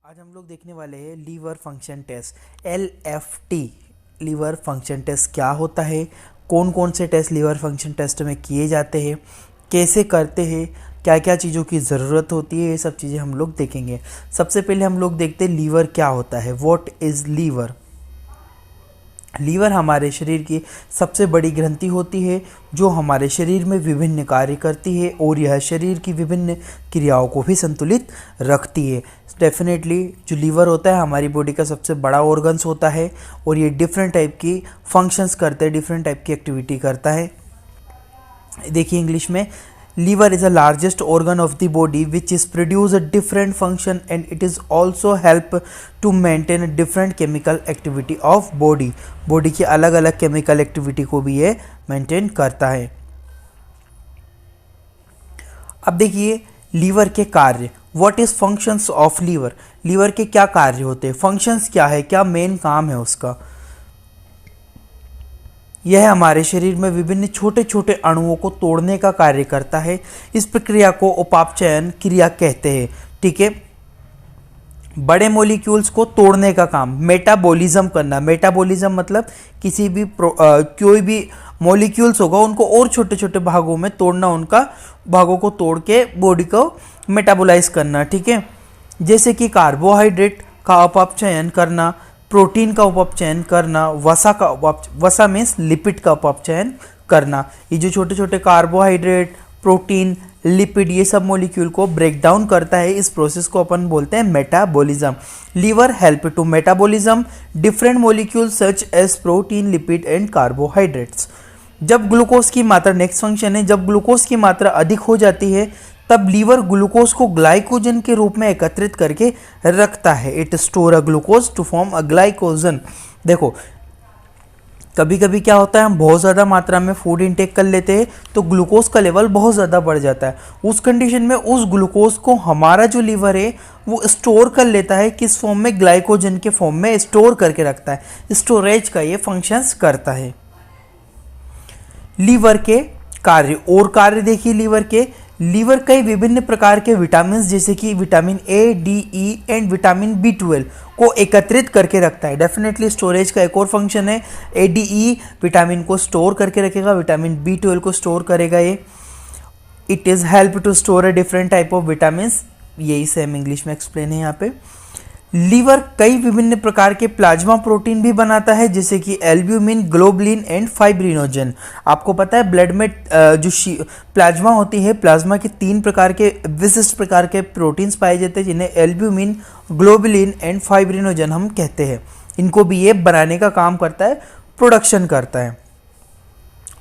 आज हम लोग देखने वाले हैं liver function test LFT। Liver function test क्या होता है, कौन कौन से टेस्ट लीवर फंक्शन टेस्ट में किए जाते हैं, कैसे करते हैं, क्या क्या चीज़ों की ज़रूरत होती है, ये सब चीज़ें हम लोग देखेंगे। सबसे पहले हम लोग देखते हैं लीवर क्या होता है। What is liver. लीवर हमारे शरीर की सबसे बड़ी ग्रंथि होती है जो हमारे शरीर में विभिन्न कार्य करती है और यह शरीर की विभिन्न क्रियाओं को भी संतुलित रखती है। डेफिनेटली जो लीवर होता है हमारी बॉडी का सबसे बड़ा ऑर्गन्स होता है और ये डिफरेंट टाइप की फंक्शंस करते हैं, डिफरेंट टाइप की एक्टिविटी करता है। देखिए इंग्लिश में, liver is the largest organ of the body which is produce a different function and it is also help to maintain a different chemical activity of body की अलग अलग chemical activity को भी ये maintain करता है। अब देखिए लीवर के कार्य, what is functions of liver. Liver के क्या कार्य होते हैं, फंक्शंस क्या है, क्या मेन काम है उसका। यह हमारे शरीर में विभिन्न छोटे छोटे अणुओं को तोड़ने का कार्य करता है। इस प्रक्रिया को उपापचयन क्रिया कहते हैं। ठीक है, बड़े मॉलिक्यूल्स को तोड़ने का काम, मेटाबॉलिज्म करना। मेटाबॉलिज्म मतलब किसी भी कोई भी मॉलिक्यूल्स होगा उनको और छोटे छोटे भागों में तोड़ना, उनका भागों को तोड़ के बॉडी को मेटाबोलाइज करना। ठीक है, जैसे कि कार्बोहाइड्रेट का उपापचयन करना, प्रोटीन का उपापचयन करना, वसा मीन्स लिपिड का उपापचयन करना। ये जो छोटे छोटे कार्बोहाइड्रेट, प्रोटीन, लिपिड, ये सब मॉलिक्यूल को ब्रेक डाउन करता है। इस प्रोसेस को अपन बोलते हैं metabolism. Liver help to metabolism different molecule such as protein, lipid and carbohydrates. जब ग्लूकोज की मात्रा, नेक्स्ट फंक्शन है, जब ग्लूकोज की मात्रा अधिक हो जाती है तब लीवर ग्लूकोज को ग्लाइकोजन के रूप में एकत्रित करके रखता है। It store a glucose to form a glycogen. देखो कभी कभी क्या होता है, हम बहुत ज़्यादा मात्रा में फूड इंटेक कर लेते हैं तो ग्लूकोज का लेवल बहुत ज़्यादा बढ़ जाता है। उस कंडीशन में उस ग्लूकोज को हमारा जो लीवर है वो स्टोर कर लेता है, किस फॉर्म में, ग्लाइकोजन के फॉर्म में स्टोर करके रखता है। स्टोरेज का ये फंक्शंस करता है। लीवर के कार्य, और कार्य देखिए लीवर के। लीवर कई विभिन्न प्रकार के विटामिन जैसे कि vitamin A, D, E and vitamin B12 को एकत्रित करके रखता है। डेफिनेटली स्टोरेज का एक और फंक्शन है। ए, डी, ई विटामिन को स्टोर करके रखेगा, विटामिन B12 को स्टोर करेगा ये। It is help to store a different type of vitamin, यही सेम इंग्लिश में एक्सप्लेन है यहाँ पे। लीवर कई विभिन्न प्रकार के प्लाज्मा प्रोटीन भी बनाता है जैसे कि एल्ब्यूमिन, ग्लोबुलिन एंड फाइब्रिनोजन। आपको पता है ब्लड में जो प्लाज्मा होती है, प्लाज्मा के 3 प्रकार के विशिष्ट प्रकार के प्रोटीन्स पाए जाते हैं जिन्हें एल्ब्यूमिन, ग्लोबुलिन एंड फाइब्रिनोजन हम कहते हैं। इनको भी ये बनाने का काम करता है, प्रोडक्शन करता है।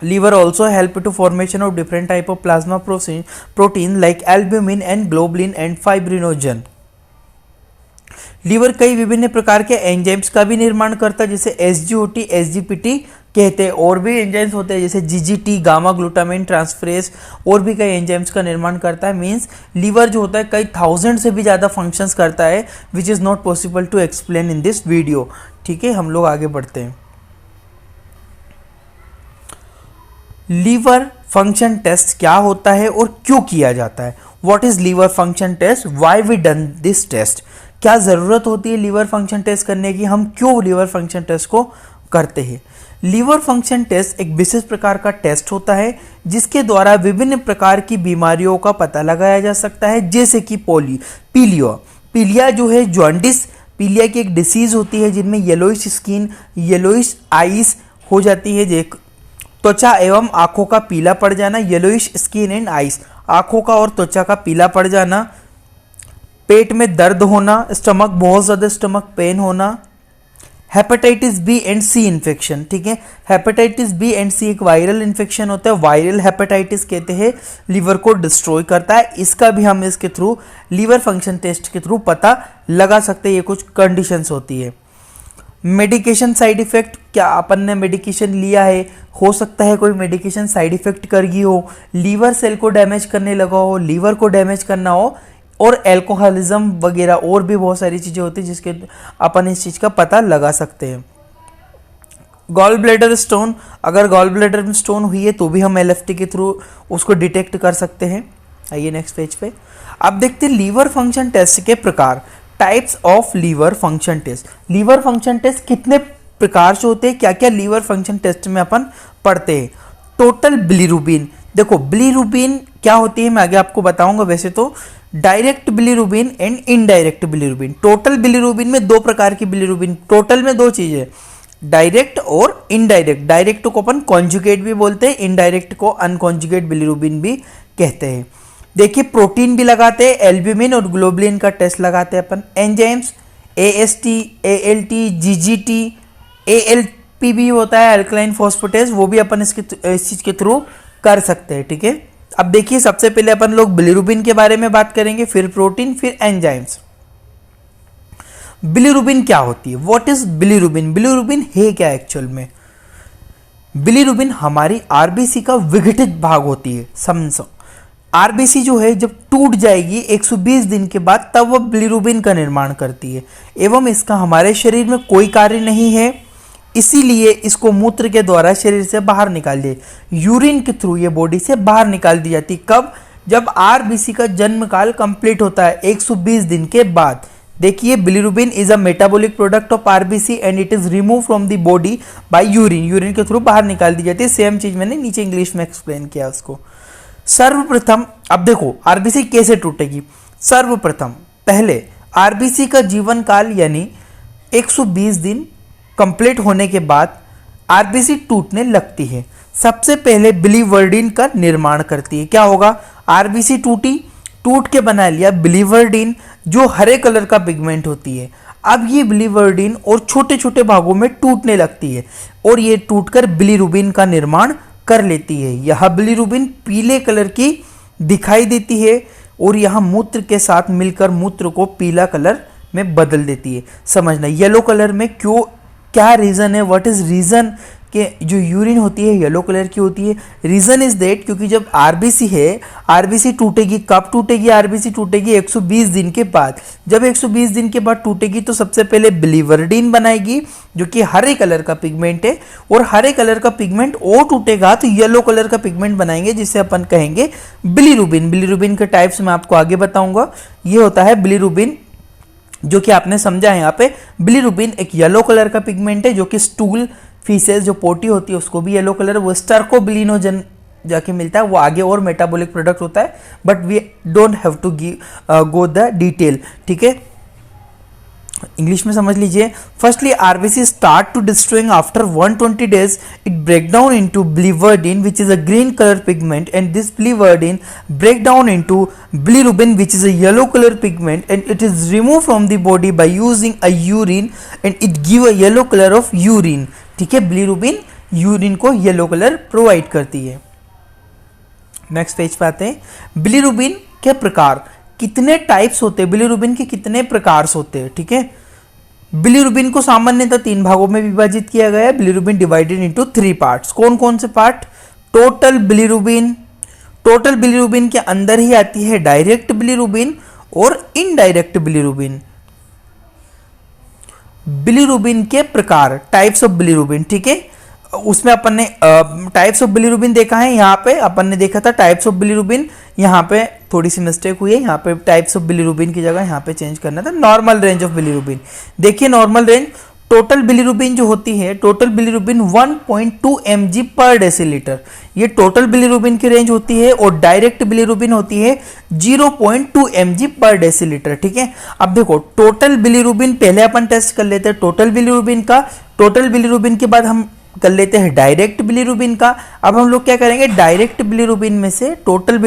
Liver also help to formation of different type of plasma protein like albumin and globulin and fibrinogen. Liver कई विभिन्न प्रकार के एंजाइम्स का भी निर्माण करता है जैसे SGOT, SGPT कहते हैं। और भी एंजाइम्स होते हैं जैसे GGT, गामा ग्लूटामाइन ट्रांसफरेज, और भी कई एंजाइम्स का निर्माण करता है। मींस लीवर जो होता है कई 1000 से भी ज़्यादा फंक्शंस करता है which is not possible to explain in this video. ठीक है, हम लोग आगे बढ़ते हैं। लीवर फंक्शन टेस्ट क्या होता है और क्यों किया जाता है। What is liver function test, why we done this test. क्या ज़रूरत होती है लीवर फंक्शन टेस्ट करने की, हम क्यों लीवर फंक्शन टेस्ट को करते हैं। लीवर फंक्शन टेस्ट एक विशेष प्रकार का टेस्ट होता है जिसके द्वारा विभिन्न प्रकार की बीमारियों का पता लगाया जा सकता है जैसे कि पीलिया जो है जॉन्डिस, पीलिया की एक डिसीज होती है जिनमें येलोइश स्किन, येलोइश आईज हो जाती है, त्वचा एवं आंखों का पीला पड़ जाना, येलोइश स्किन एंड आईज, आंखों का और त्वचा का पीला पड़ जाना, पेट में दर्द होना, स्टमक, बहुत ज़्यादा स्टमक पेन होना, hepatitis B and C infection. ठीक है, हेपेटाइटिस बी एंड सी एक वायरल इन्फेक्शन होता है, वायरल हेपेटाइटिस कहते हैं, लिवर को डिस्ट्रॉय करता है। इसका भी हम इसके थ्रू, लीवर फंक्शन टेस्ट के थ्रू पता लगा सकते हैं। ये कुछ कंडीशंस होती है। मेडिकेशन साइड इफेक्ट, क्या अपन ने मेडिकेशन लिया है, हो सकता है कोई मेडिकेशन साइड इफेक्ट कर गई हो, लीवर सेल को डैमेज करने लगा हो, लीवर को डैमेज करना हो, और एल्कोहलिज्म वगैरह और भी बहुत सारी चीज़ें होती हैं जिसके अपन इस चीज़ का पता लगा सकते हैं। गॉल ब्लैडर स्टोन, अगर गॉल ब्लैडर में स्टोन हुई है तो भी हम LFT के थ्रू उसको डिटेक्ट कर सकते हैं। आइए नेक्स्ट पेज पे। अब देखते हैं लीवर फंक्शन टेस्ट के प्रकार। Types of liver function test. Liver function test कितने प्रकार से होते हैं, क्या क्या लीवर फंक्शन टेस्ट में अपन पढ़ते हैं। टोटल बिलीरुबिन, देखो बिलीरुबिन क्या होती है मैं आगे आपको बताऊंगा। वैसे तो direct bilirubin and indirect bilirubin. Total bilirubin में दो प्रकार की बिलीरुबिन, टोटल में दो चीजें, डायरेक्ट और इनडायरेक्ट। डायरेक्ट को अपन कॉन्जुगेट भी बोलते हैं, इनडायरेक्ट को अनकॉन्जुगेट बिलीरुबिन भी कहते हैं। देखिए प्रोटीन भी लगाते हैं, एल्ब्यूमिन और ग्लोबुलिन का टेस्ट लगाते हैं अपन। Enzymes AST, ALT, GGT, ALP भी होता है अल्कलाइन फॉस्फेटेज, वो भी अपन इस चीज के थ्रू कर सकते हैं। ठीक है, अब देखिए सबसे पहले अपन लोग बिलीरुबिन के बारे में बात करेंगे, फिर प्रोटीन, फिर एंजाइम्स। बिलीरुबिन क्या होती है, व्हाट इज बिलीरुबिन, बिलीरुबिन है क्या एक्चुअल में। बिलीरुबिन हमारी आरबीसी का विघटित भाग होती है। समझो आरबीसी जो है जब टूट जाएगी 120 दिन के बाद, तब वह बिलीरुबिन का निर्माण करती है, एवं इसका हमारे शरीर में कोई कार्य नहीं है, इसीलिए इसको मूत्र के द्वारा शरीर से बाहर निकाल दिए, यूरिन के थ्रू ये बॉडी से बाहर निकाल दी जाती। कब, जब आरबीसी का जन्म काल कंप्लीट होता है 120 दिन के बाद। देखिए bilirubin is a metabolic product of RBC and it is remove from the body bye urine, urine के थ्रू बाहर निकाल दी जाती है। सेम चीज मैंने नीचे इंग्लिश में एक्सप्लेन किया उसको। सर्वप्रथम अब देखो आरबीसी कैसे टूटेगी। सर्वप्रथम पहले आरबीसी का जीवन काल यानी 120 दिन कंप्लीट होने के बाद आरबीसी टूटने लगती है। सबसे पहले बिलीवर्डिन का निर्माण करती है। क्या होगा, आरबीसी टूटी, टूट के बना लिया बिलीवर्डिन, जो हरे कलर का पिगमेंट होती है। अब ये बिलीवर्डिन और छोटे छोटे भागों में टूटने लगती है और ये टूटकर बिलीरुबिन का निर्माण कर लेती है। यह बिलीरुबिन पीले कलर की दिखाई देती है और यह मूत्र के साथ मिलकर मूत्र को पीला कलर में बदल देती है। समझना येलो कलर में क्यों, क्या रीजन है, व्हाट इज रीजन कि जो यूरिन होती है येलो कलर की होती है। रीजन इज दैट क्योंकि जब आरबीसी है, आरबीसी टूटेगी, कब टूटेगी, आरबीसी टूटेगी 120 दिन के बाद। जब 120 दिन के बाद टूटेगी तो सबसे पहले बिलीवर्डिन बनाएगी जो कि हरे कलर का पिगमेंट है, और हरे कलर का पिगमेंट और टूटेगा तो येलो कलर का पिगमेंट बनाएंगे जिसे अपन कहेंगे बिलीरुबिन। बिलीरुबिन के टाइप्स मैं आपको आगे बताऊंगा। ये होता है बिलीरुबिन जो कि आपने समझा है यहाँ पे। बिलीरुबिन एक येलो कलर का पिगमेंट है जो कि स्टूल, फीसेस जो पोटी होती है उसको भी येलो कलर, वो स्टर्कोबिलिनोजन जाके मिलता है, वो आगे और मेटाबॉलिक प्रोडक्ट होता है, but we don't have to go the detail. ठीक है, इंग्लिश में समझ लीजिए। Firstly RBC start to destroying after 120 days, it break down into biliverdin which is a green colour pigment, and this biliverdin break down into bilirubin which is a yellow colour pigment, and it is remove from the body by using a urine and it give a yellow colour of urine. ठीक है, bilirubin urine को yellow colour provide करती है। Next page पे आते हैं। Bilirubin के प्रकार, कितने टाइप्स होते हैं, बिलीरुबिन के कितने प्रकार होते हैं। ठीक है, बिलीरुबिन को सामान्यतः 3 भागों में विभाजित किया गया है। Bilirubin divided into 3 parts. कौन कौन से part, total bilirubin, total bilirubin के अंदर ही आती है डायरेक्ट बिलीरुबिन और इनडायरेक्ट बिलीरुबिन। बिलीरुबिन के प्रकार, टाइप्स ऑफ बिलीरुबिन। ठीक है, उसमें अपन ने टाइप्स ऑफ बिलीरुबिन देखा है, यहाँ पे अपन ने देखा था टाइप्स ऑफ बिलीरुबिन, यहाँ पे थोड़ी सी मिस्टेक हुई है, यहाँ पे टाइप्स ऑफ बिलीरुबिन की जगह यहाँ पे चेंज करना था, नॉर्मल रेंज ऑफ बिलीरुबिन। देखिए नॉर्मल रेंज, टोटल बिलीरुबिन जो होती है, टोटल बिलीरुबिन 1.2 mg पर डेसीलीटर, ये टोटल बिलीरुबिन की रेंज होती है, और डायरेक्ट बिलीरुबिन होती है 0.2 mg पर डेसीलीटर। ठीक है, अब देखो टोटल बिलीरुबिन पहले अपन टेस्ट कर लेते हैं टोटल बिलीरुबिन का, टोटल बिलीरुबिन के बाद हम कर लेते हैं डायरेक्ट बिलीरुबिन का। अब हम लोग क्या करेंगे, डायरेक्ट बिलीरुबिन में से टोटल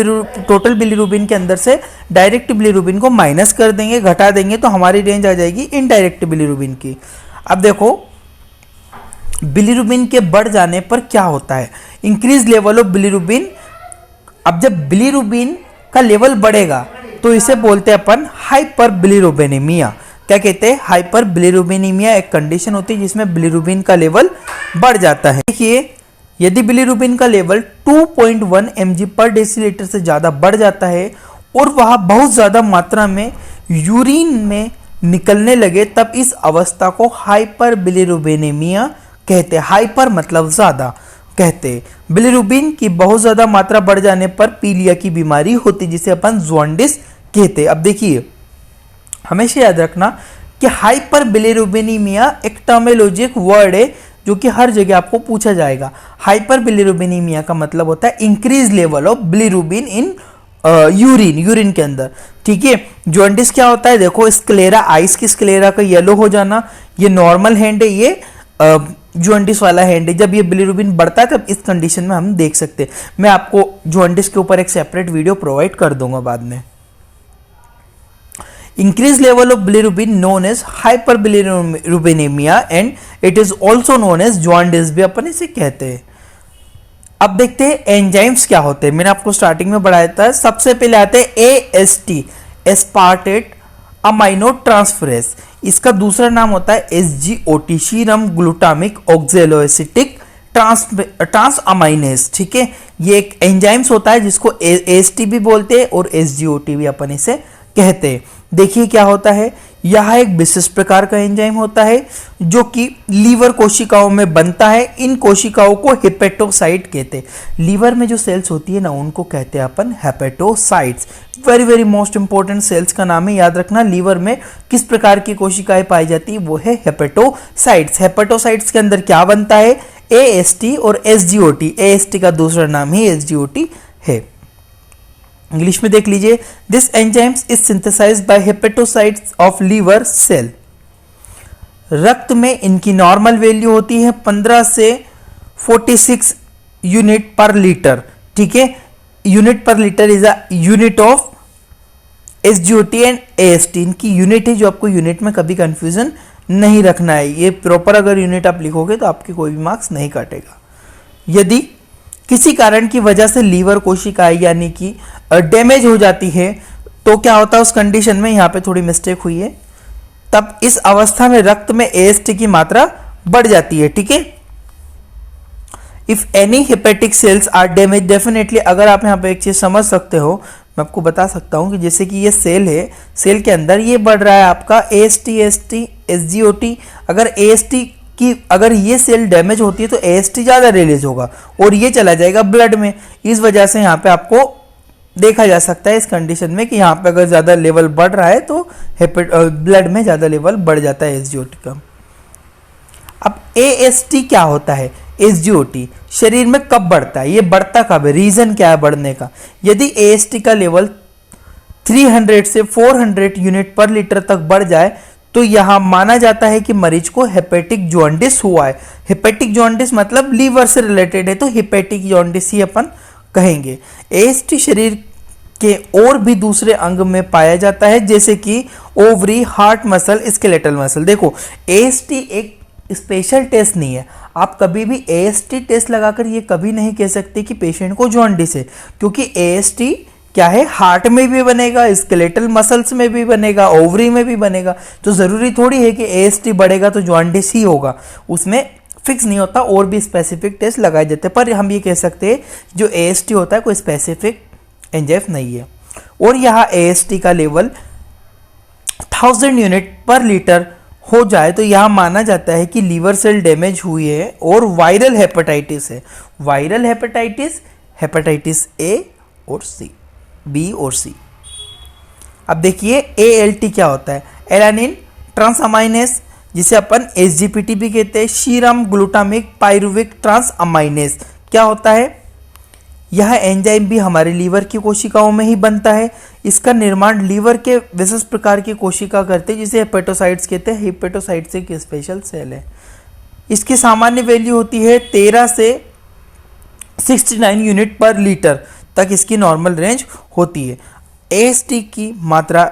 बिलीरुबिन के अंदर से डायरेक्ट बिलीरुबिन को माइनस कर देंगे, घटा देंगे, तो हमारी रेंज आ जाएगी इनडायरेक्ट बिलीरुबिन की। अब देखो बिलीरुबिन के बढ़ जाने पर क्या होता है, इंक्रीज लेवल ऑफ बिलीरुबिन। अब जब बिलीरुबिन का लेवल बढ़ेगा तो इसे बोलते हैं अपन हाइपर बिलीरुबिनेमिया। क्या कहते हैं, हाइपर बिलीरुबिनेमिया एक कंडीशन होती है जिसमें बिलीरुबिन का लेवल बढ़ जाता है। देखिए यदि बिलीरुबिन का लेवल 2.1 mg पर डेसीलीटर से ज्यादा बढ़ जाता है और वह बहुत ज्यादा मात्रा में यूरिन में निकलने लगे, तब इस अवस्था को हाइपर बिलीरुबिनेमिया कहते हैं। हाइपर मतलब ज्यादा कहते हैं। बिलीरुबिन की बहुत ज्यादा मात्रा बढ़ जाने पर पीलिया की बीमारी होती है जिसे अपन जॉन्डिस कहते हैं। अब देखिए हमेशा याद रखना कि हाइपर बिलिरुबिनीमिया एक टर्मिनोलॉजिक वर्ड है जो कि हर जगह आपको पूछा जाएगा। हाइपर बिलिरुबिनीमिया का मतलब होता है increase level of bilirubin in urine के अंदर। ठीक है, जॉन्डिस क्या होता है, देखो स्क्लेरा, आइस की स्क्लेरा का येलो हो जाना, ये नॉर्मल हैंड है, ये जॉन्डिस वाला हैंड है। जब ये बिलिरुबिन बढ़ता है तब इस कंडीशन में हम देख सकते हैं। मैं आपको जॉन्डिस के ऊपर एक सेपरेट वीडियो प्रोवाइड कर दूंगा बाद में। Increased level of bilirubin known as hyperbilirubinemia and it is also known as jaundice भी अपन इसे कहते हैं। अब देखते हैं एंजाइम्स क्या होते हैं। मैंने आपको स्टार्टिंग में बढ़ाया था, सबसे पहले आते हैं AST, एस्पार्टेट अमाइनो ट्रांसफरेज। इसका दूसरा नाम होता है SGOT, serum glutamic oxaloacetic transaminase. ठीक है, ये एक एंजाइम्स होता है जिसको AST भी बोलते हैं और SGOT भी अपन इसे कहते हैं। देखिए क्या होता है, यह एक विशिष्ट प्रकार का एंजाइम होता है जो कि लीवर कोशिकाओं में बनता है। इन कोशिकाओं को हेपेटोसाइट कहते हैं। लीवर में जो सेल्स होती है ना उनको कहते हैं अपन hepatocytes. Very very most important cells का नाम है, याद रखना। लीवर में किस प्रकार की कोशिकाएं पाई जाती है, वो है हेपेटोसाइट्स। हेपेटोसाइट्स के अंदर क्या बनता है, AST और SGOT। AST का दूसरा नाम ही SGOT है। इंग्लिश में देख लीजिए, this enzymes is synthesized by hepatocytes of liver cell. रक्त में इनकी नॉर्मल वैल्यू होती है 15 से 46 यूनिट पर लीटर। ठीक है, यूनिट पर litre is a unit of SGOT and AST। इनकी यूनिट है, जो आपको यूनिट में कभी कंफ्यूजन नहीं रखना है। ये प्रॉपर अगर यूनिट आप लिखोगे तो आपके कोई भी मार्क्स नहीं काटेगा। यदि किसी कारण की वजह से लीवर कोशिकाएं यानी कि डैमेज हो जाती है तो क्या होता है उस कंडीशन में, यहाँ पे थोड़ी मिस्टेक हुई है, तब इस अवस्था में रक्त में AST की मात्रा बढ़ जाती है। ठीक है, if any hepatic cells are damage, definitely अगर आप यहाँ पे एक चीज समझ सकते हो, मैं आपको बता सकता हूँ कि जैसे कि ये सेल है, सेल के अंदर ये बढ़ रहा है आपका AST SGOT। अगर AST कि अगर ये सेल डैमेज होती है तो AST ज़्यादा रिलीज होगा और ये चला जाएगा ब्लड में। इस वजह से यहाँ पे आपको देखा जा सकता है इस कंडीशन में कि यहाँ पे अगर ज़्यादा लेवल बढ़ रहा है तो ब्लड में ज़्यादा लेवल बढ़ जाता है SGOT का। अब AST क्या होता है, SGOT शरीर में कब बढ़ता है, ये बढ़ता कब है, रीज़न क्या है बढ़ने का। यदि AST का लेवल 300 से 400 यूनिट पर लीटर तक बढ़ जाए तो यहां माना जाता है कि मरीज को हेपेटिक जॉन्डिस हुआ है। हेपेटिक जॉन्डिस मतलब लीवर से रिलेटेड है तो हेपेटिक जॉन्डिस ही अपन कहेंगे। AST शरीर के और भी दूसरे अंग में पाया जाता है जैसे कि ovary, heart muscle, skeletal muscle. देखो AST एक स्पेशल टेस्ट नहीं है, आप कभी भी AST टेस्ट लगाकर ये कभी नहीं कह सकते कि पेशेंट को जॉन्डिस है, क्योंकि AST क्या है, हार्ट में भी बनेगा, स्केलेटल मसल्स में भी बनेगा, ओवरी में भी बनेगा। तो जरूरी थोड़ी है कि AST बढ़ेगा तो जॉन्डिस ही होगा, उसमें फिक्स नहीं होता, और भी स्पेसिफिक टेस्ट लगाए जाते हैं। पर हम ये कह सकते हैं जो AST होता है कोई स्पेसिफिक एंजाइम नहीं है। और यहाँ AST का लेवल 1000 यूनिट पर लीटर हो जाए तो यह माना जाता है कि लीवर सेल डैमेज हुई है और वायरल हेपेटाइटिस है। वायरल हेपेटाइटिस, हेपेटाइटिस A और C, B और C। अब देखिए ALT क्या होता है, एलानिन ट्रांसअमाइनेस, जिसे अपन SGPT भी कहते हैं, सीरम ग्लूटामिक पाइरुविक ट्रांसअमाइनेस। क्या होता है, यह एंजाइम भी हमारे लीवर की कोशिकाओं में ही बनता है। इसका निर्माण लीवर के विशेष प्रकार की कोशिका करते हैं जिसे हेपेटोसाइट्स कहते हैं। हेपेटोसाइट्स एक स्पेशल सेल है। इसकी सामान्य वैल्यू होती है 13 से 69 यूनिट पर लीटर तक इसकी नॉर्मल रेंज होती है। AST की मात्रा,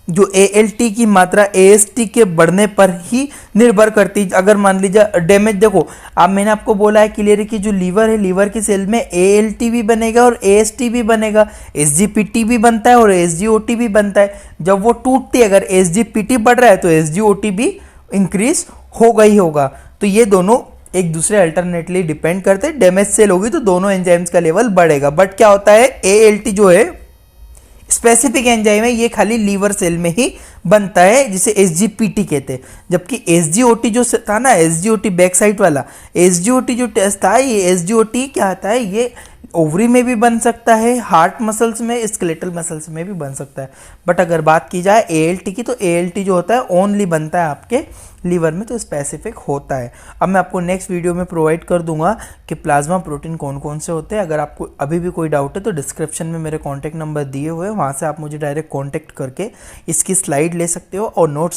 जो ALT की मात्रा AST के बढ़ने पर ही निर्भर करती है। अगर मान लीजिए डैमेज, देखो अब मैंने आपको बोला है क्लियर कि जो लीवर है, लीवर की सेल में ALT भी बनेगा और AST भी बनेगा, SGPT भी बनता है और SGOT भी बनता है। जब वो टूटती है, अगर SGPT बढ़ रहा है तो SGOT भी इंक्रीज होगा ही होगा। तो ये दोनों एक दूसरे अल्टरनेटली डिपेंड करते हैं। डैमेज सेल होगी तो दोनों एंजाइम्स का लेवल बढ़ेगा। बट क्या होता है, ALT जो है स्पेसिफिक एंजाइम है, ये खाली लीवर सेल में ही बनता है जिसे SGPT कहते हैं। जबकि SGOT जो था ना, SGOT बैक साइड वाला SGOT जो टेस्ट था, ये SGOT क्या आता है, ये ओवरी में भी बन सकता है, हार्ट मसल्स में, स्केलेटल मसल्स में भी बन सकता है। बट अगर बात की जाए एएलटी की, तो एएलटी जो होता है ओनली बनता है आपके लीवर में, तो स्पेसिफिक होता है। अब मैं आपको नेक्स्ट वीडियो में प्रोवाइड कर दूंगा कि प्लाज्मा प्रोटीन कौन कौन से होते हैं। अगर आपको अभी भी कोई डाउट है तो डिस्क्रिप्शन में मेरे कॉन्टैक्ट नंबर दिए हुए हैं, वहाँ से आप मुझे डायरेक्ट कॉन्टैक्ट करके इसकी स्लाइड ले सकते हो और नोट्स